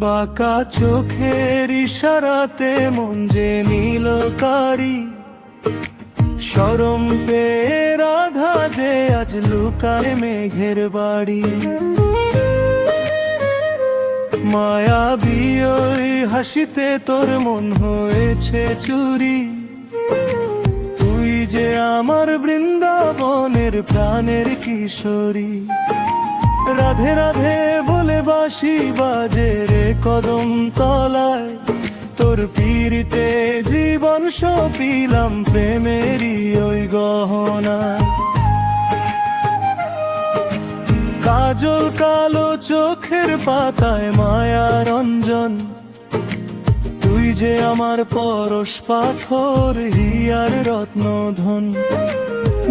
বাঁকা চোখের ইশারাতে মন যে নিল কারি, শরম পেয়ে রাধা যে আজ লুকায় মেঘের বাড়ি। মায়াবী ওই হাসিতে তোর মন হয়েছে চুরি, তুই যে আমার বৃন্দাবনের প্রাণের কিশোরী। রাধে রাধে বলে বাঁশি বাজে রে কদম তলায়, তোর পীড়িতে জীবন সপিলাম প্রেমেরই ওই গহনা। কাজল কালো চোখের পাতায় মায়া রঞ্জন, তুই যে আমার পরশ পাথর হিয়ার রত্নধন।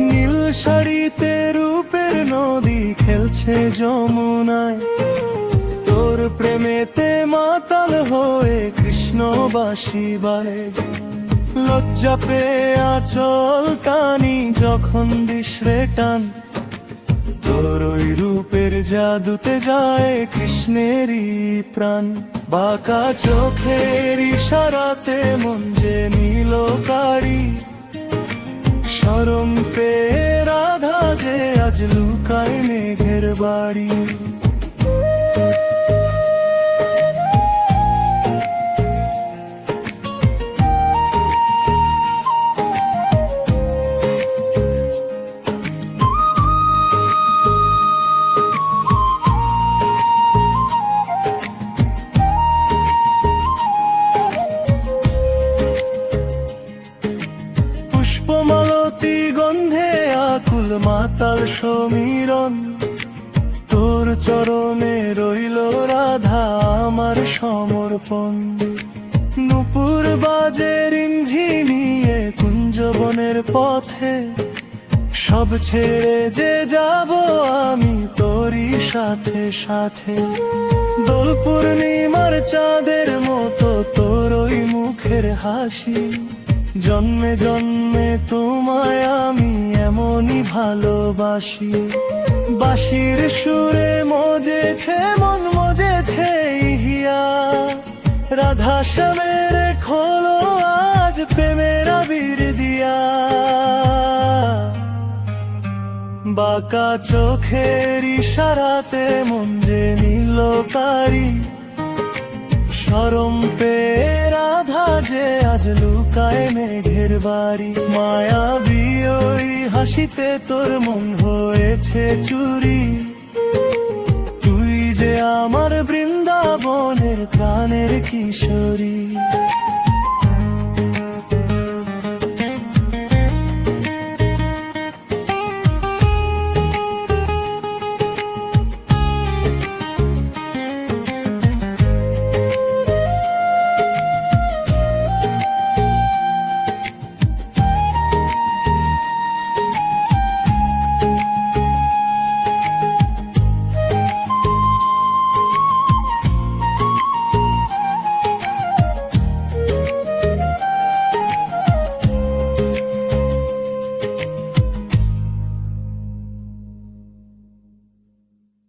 নীল শাড়িতে রূপের নদী খেলছে যমুনায়, তোর প্রেমেতে মাতাল হয়ে কৃষ্ণ বাঁশি বায়। লজ্জা পেয়ে আঁচল টানি যখন দিশরে টান, তোর ওই রূপের জাদুতে যায় কৃষ্ণেরই প্রাণ। বাঁকা চোখের ইশারাতে মন যে নিল কারি, শরম পেয়ে রাধা যে আজ লুকায় মেঘের বাড়ি। পুষ্পমালতী গন্ধে আকুল মাতাল সমীরণ, তোর চরণে রইল রাধা আমার সমর্পণ। নূপুর বাজে রিঞ্ঝি নিয়ে কুঞ্জবনের পথে, সব ছেড়ে যে যাব আমি তোরই সাথে সাথে। দোল পূর্ণিমার চাঁদের মতো তোর ওই মুখের হাসি, জন্মে জন্মে তোমায় আমি এমনই ভালোবাসি। বাঁশির সুরে মজেছে মন মজেছে হিয়া, রাধা শ্যামের খোলো আজ প্রেমের আবির দিয়া। বাঁকা চোখের ইশারাতে মন যে নিল কারি, শরম পেয়ে রাধা যে আজ লুকায় মেঘের বাড়ি। মায়াবী ওই হাসিতে তোর মন হয়েছে চুরি, তুই যে আমার বৃন্দাবনের প্রাণের কিশোরী।